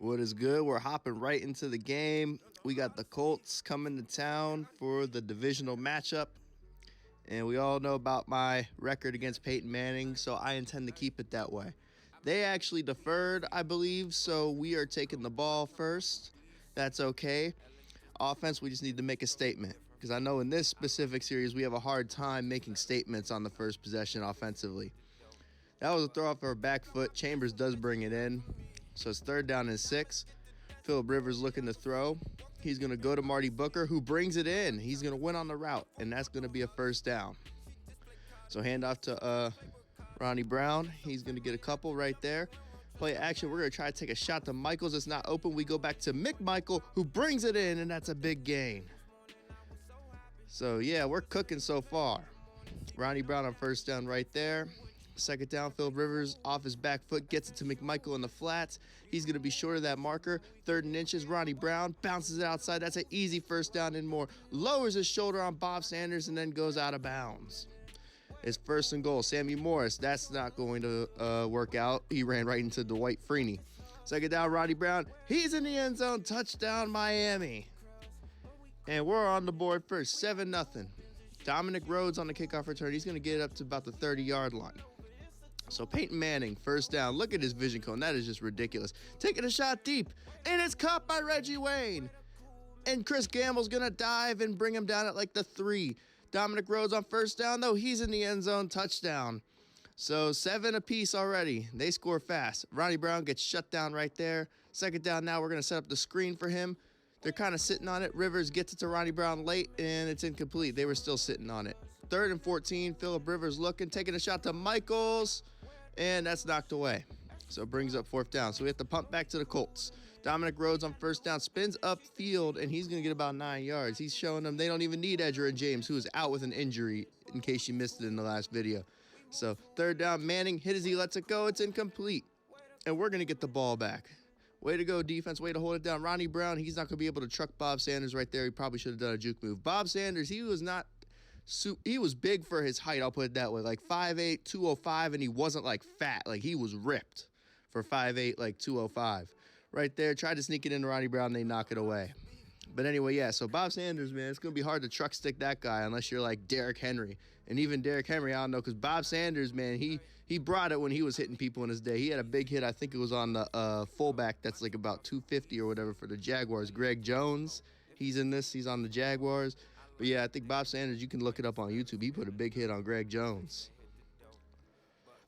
What is good? We're hopping right into the game. We got the Colts coming to town for the divisional matchup. And we all know about my record against Peyton Manning, so I intend to keep it that way. They actually deferred, I believe, so we are taking the ball first. That's okay. Offense, we just need to make a statement. Because I know in this specific series, we have a hard time making statements on the first possession offensively. That was a throw off our back foot. Chambers does bring it in. So it's 3rd down and 6. Phillip Rivers looking to throw. He's going to go to Marty Booker, who brings it in. He's going to win on the route, and that's going to be a 1st down. So handoff to Ronnie Brown. He's going to get a couple right there. Play action. We're going to try to take a shot to Michaels. It's not open. We go back to McMichael, who brings it in, and that's a big gain. So, yeah, we're cooking so far. Ronnie Brown on 1st down right there. 2nd down, Phillip Rivers off his back foot, gets it to McMichael in the flats. He's going to be short of that marker. 3rd and inches, Ronnie Brown bounces it outside. That's an easy 1st down and more. Lowers his shoulder on Bob Sanders and then goes out of bounds. It's 1st and goal. Sammy Morris, that's not going to work out. He ran right into Dwight Freeney. 2nd down, Ronnie Brown. He's in the end zone. Touchdown, Miami. And we're on the board first, 7-0. Dominic Rhodes on the kickoff return. He's going to get it up to about the 30-yard line. So Peyton Manning, 1st down. Look at his vision cone. That is just ridiculous. Taking a shot deep, and it's caught by Reggie Wayne. And Chris Gamble's going to dive and bring him down at like the 3. Dominic Rhodes on 1st down, though. He's in the end zone. Touchdown. So 7 apiece already. They score fast. Ronnie Brown gets shut down right there. 2nd down now. We're going to set up the screen for him. They're kind of sitting on it. Rivers gets it to Ronnie Brown late, and it's incomplete. They were still sitting on it. 3rd and 14. Phillip Rivers looking, taking a shot to Michaels, and that's knocked away. So it brings up 4th down. So we have to pump back to the Colts. Dominic Rhodes on 1st down, spins upfield, and he's going to get about 9 yards. He's showing them they don't even need Edgerrin James, who is out with an injury, in case you missed it in the last video. So 3rd down, Manning hit as he lets it go. It's incomplete, and we're going to get the ball back. Way to go, defense. Way to hold it down. Ronnie Brown, he's not going to be able to truck Bob Sanders right there. He probably should have done a juke move. Bob Sanders, he was big for his height, I'll put it that way. Like 5'8", 205, and he wasn't like fat. Like he was ripped for 5'8", like 205. Right there, tried to sneak it into Ronnie Brown, they knock it away. But anyway, yeah, so Bob Sanders, man, it's going to be hard to truck stick that guy unless you're like Derrick Henry. And even Derrick Henry, I don't know, because Bob Sanders, man, he brought it when he was hitting people in his day. He had a big hit. I think it was on the fullback that's like about 250 or whatever for the Jaguars. Greg Jones, he's in this. He's on the Jaguars. But, yeah, I think Bob Sanders, you can look it up on YouTube. He put a big hit on Greg Jones.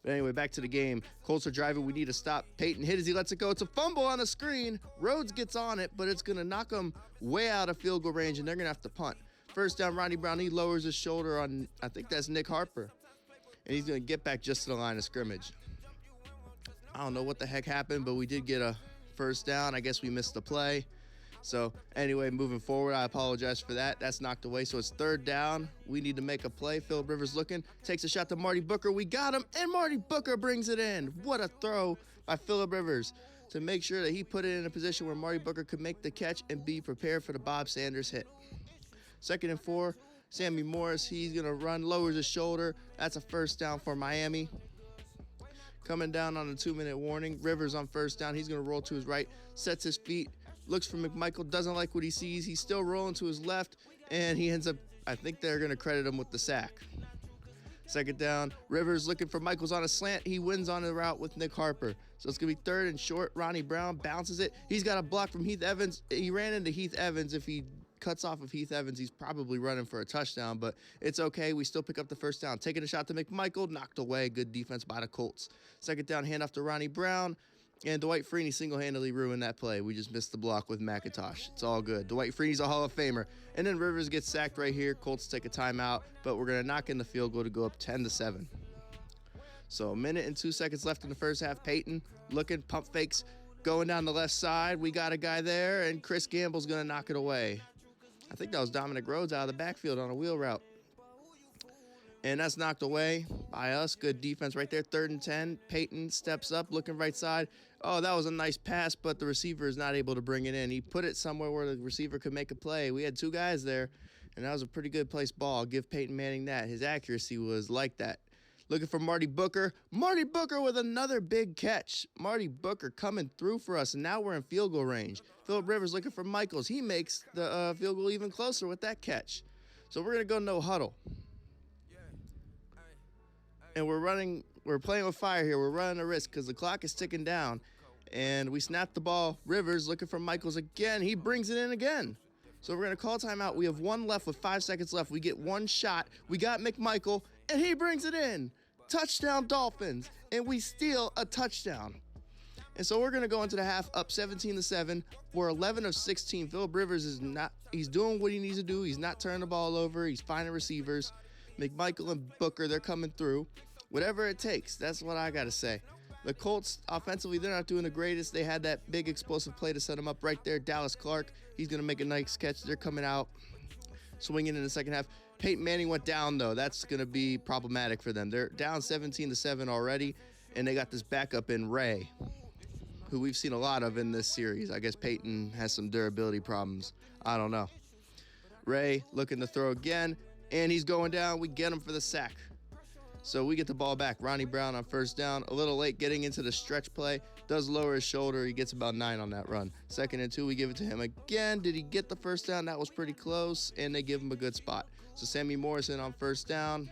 But anyway, back to the game. Colts are driving. We need to stop. Peyton hit as he lets it go. It's a fumble on the screen. Rhodes gets on it, but it's going to knock him way out of field goal range, and they're going to have to punt. 1st down, Ronnie Brown. He lowers his shoulder on, I think that's Nick Harper. And he's going to get back just to the line of scrimmage. I don't know what the heck happened, but we did get a 1st down. I guess we missed the play. So, anyway, moving forward, I apologize for that. That's knocked away. So, it's 3rd down. We need to make a play. Phillip Rivers looking. Takes a shot to Marty Booker. We got him, and Marty Booker brings it in. What a throw by Phillip Rivers to make sure that he put it in a position where Marty Booker could make the catch and be prepared for the Bob Sanders hit. 2nd and 4. Sammy Morris, he's going to run, lowers his shoulder. That's a 1st down for Miami. Coming down on a 2-minute warning. Rivers on 1st down. He's going to roll to his right, sets his feet, looks for McMichael, doesn't like what he sees. He's still rolling to his left, and he ends up, I think they're going to credit him with the sack. 2nd down. Rivers looking for Michaels on a slant. He wins on the route with Nick Harper. So it's going to be 3rd and short. Ronnie Brown bounces it. He's got a block from Heath Evans. He ran into Heath Evans. If he cuts off of Heath Evans, he's probably running for a touchdown, but it's okay. We still pick up the 1st down. Taking a shot to McMichael. Knocked away. Good defense by the Colts. 2nd down, handoff to Ronnie Brown. And Dwight Freeney single-handedly ruined that play. We just missed the block with McIntosh. It's all good. Dwight Freeney's a Hall of Famer. And then Rivers gets sacked right here. Colts take a timeout, but we're going to knock in the field goal to go up 10-7. So 1 minute and 2 seconds left in the first half. Peyton looking, pump fakes, going down the left side. We got a guy there, and Chris Gamble's going to knock it away. I think that was Dominic Rhodes out of the backfield on a wheel route. And that's knocked away by us. Good defense right there. 3rd and 10. Peyton steps up, looking right side. Oh, that was a nice pass, but the receiver is not able to bring it in. He put it somewhere where the receiver could make a play. We had 2 guys there, and that was a pretty good placed ball. I'll give Peyton Manning that. His accuracy was like that. Looking for Marty Booker. Marty Booker with another big catch. Marty Booker coming through for us, and now we're in field goal range. Phillip Rivers looking for Michaels. He makes the field goal even closer with that catch. So we're going to go no huddle. And we're playing with fire here. We're running a risk because the clock is ticking down. And we snap the ball. Rivers looking for Michaels again. He brings it in again. So we're going to call timeout. We have one left with 5 seconds left. We get one shot. We got McMichael, and he brings it in. Touchdown Dolphins, and we steal a touchdown. And so we're going to go into the half up 17-7. We're 11 of 16. Phillip Rivers he's doing what he needs to do. He's not turning the ball over. He's finding receivers. McMichael and Booker, they're coming through. Whatever it takes, that's what I got to say. The Colts, offensively, they're not doing the greatest. They had that big explosive play to set them up right there. Dallas Clark, he's going to make a nice catch. They're coming out, swinging in the second half. Peyton Manning went down, though. That's going to be problematic for them. They're down 17-7 already, and they got this backup in Ray, who we've seen a lot of in this series. I guess Peyton has some durability problems. I don't know. Ray looking to throw again, and he's going down. We get him for the sack. So we get the ball back. Ronnie Brown on first down. A little late getting into the stretch play. Does lower his shoulder. He gets about 9 on that run. 2nd and 2, we give it to him again. Did he get the first down? That was pretty close, and they give him a good spot. So Sammy Morrison on first down.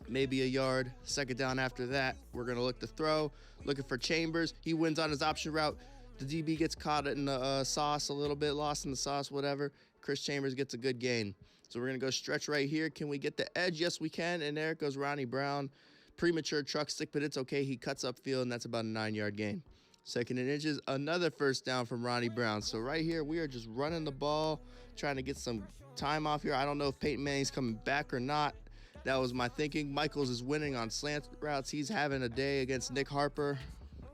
Maybe a yard. 2nd down after that. We're going to look to throw. Looking for Chambers. He wins on his option route. The DB gets caught in the sauce a little bit. Lost in the sauce, whatever. Chris Chambers gets a good gain. So we're going to go stretch right here. Can we get the edge? Yes, we can. And there goes Ronnie Brown. Premature truck stick, but it's okay. He cuts upfield, and that's about a 9-yard gain. 2nd and inches, another first down from Ronnie Brown. So right here, we are just running the ball, trying to get some time off here. I don't know if Peyton Manning's coming back or not. That was my thinking. Michaels is winning on slant routes. He's having a day against Nick Harper.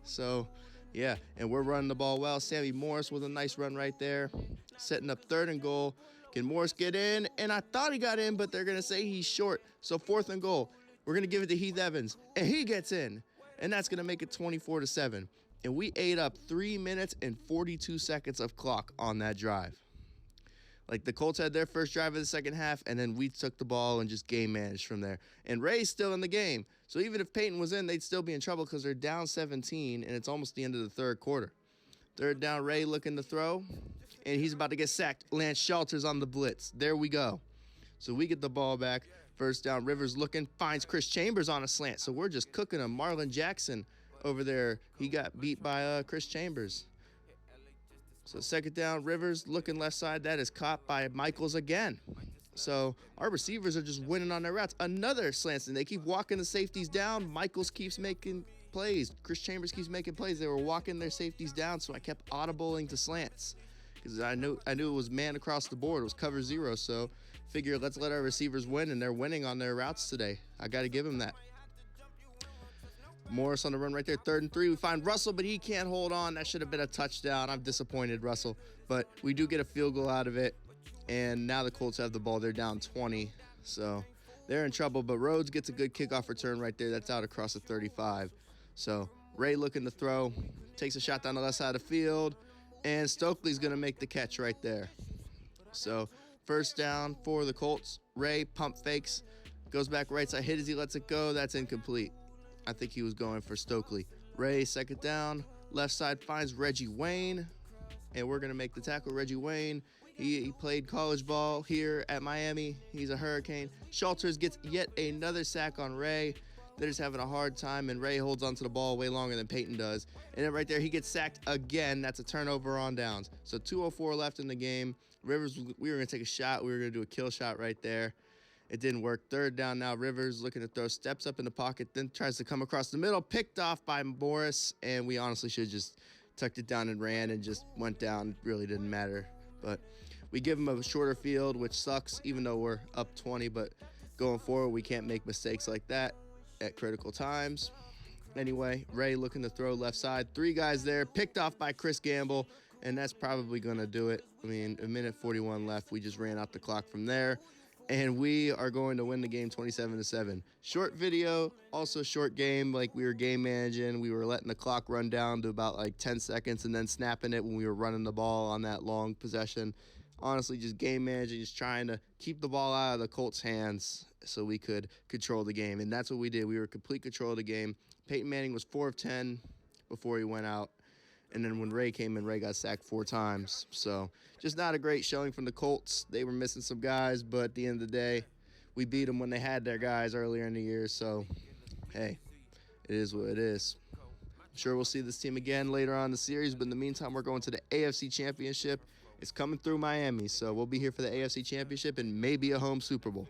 So, yeah, and we're running the ball well. Sammy Morris with a nice run right there. Setting up 3rd and goal. Can Morris get in? And I thought he got in, but they're going to say he's short. So 4th and goal. We're going to give it to Heath Evans, and he gets in. And that's going to make it 24-7. And we ate up 3 minutes and 42 seconds of clock on that drive. Like, the Colts had their first drive of the second half, and then we took the ball and just game managed from there. And Ray's still in the game. So even if Peyton was in, they'd still be in trouble because they're down 17, and it's almost the end of the 3rd quarter. 3rd down, Ray looking to throw. And he's about to get sacked. Lance Shelters on the blitz. There we go. So we get the ball back. 1st down, Rivers looking, finds Chris Chambers on a slant. So we're just cooking him. Marlon Jackson over there. He got beat by Chris Chambers. So 2nd down, Rivers looking left side. That is caught by Michaels again. So our receivers are just winning on their routes. Another slant, and they keep walking the safeties down. Michaels keeps making plays. Chris Chambers keeps making plays. They were walking their safeties down, so I kept audibling to slants. Because I knew it was man across the board. It was cover 0, so figure let's let our receivers win, and they're winning on their routes today. I got to give them that. Morris on the run right there, 3rd and 3. We find Russell, but he can't hold on. That should have been a touchdown. I'm disappointed, Russell. But we do get a field goal out of it, and now the Colts have the ball. They're down 20, so they're in trouble. But Rhodes gets a good kickoff return right there. That's out across the 35. So Ray looking to throw, takes a shot down the left side of the field. And Stokely's going to make the catch right there. So 1st down for the Colts. Ray pump fakes. Goes back right side. Hit as he lets it go. That's incomplete. I think he was going for Stokely. Ray, 2nd down. Left side finds Reggie Wayne. And we're going to make the tackle. Reggie Wayne, he played college ball here at Miami. He's a Hurricane. Shelters gets yet another sack on Ray. They're just having a hard time, and Ray holds onto the ball way longer than Peyton does. And then right there, he gets sacked again. That's a turnover on downs. So 2:04 left in the game. Rivers, we were going to take a shot. We were going to do a kill shot right there. It didn't work. 3rd down now. Rivers looking to throw, steps up in the pocket, then tries to come across the middle. Picked off by Morris, and we honestly should have just tucked it down and ran and just went down. It really didn't matter. But we give him a shorter field, which sucks, even though we're up 20. But going forward, we can't make mistakes like that at critical times. Anyway, Ray looking to throw left side. 3 guys there, picked off by Chris Gamble, and that's probably going to do it. I mean, 1:41 left. We just ran out the clock from there, and we are going to win the game 27-7. Short video, also short game. Like, we were game managing. We were letting the clock run down to about like 10 seconds and then snapping it when we were running the ball on that long possession. honestly just game managing, just trying to keep the ball out of the Colts' hands so we could control the game. And that's what we did. We were complete control of the game. Peyton Manning was 4 of 10 before he went out. And then when Ray came in, Ray got sacked 4 times. So just not a great showing from the Colts. They were missing some guys, but at the end of the day, we beat them when they had their guys earlier in the year. So, hey, it is what it is. I'm sure we'll see this team again later on in the series, but in the meantime, we're going to the AFC Championship. It's coming through Miami, so we'll be here for the AFC Championship and maybe a home Super Bowl.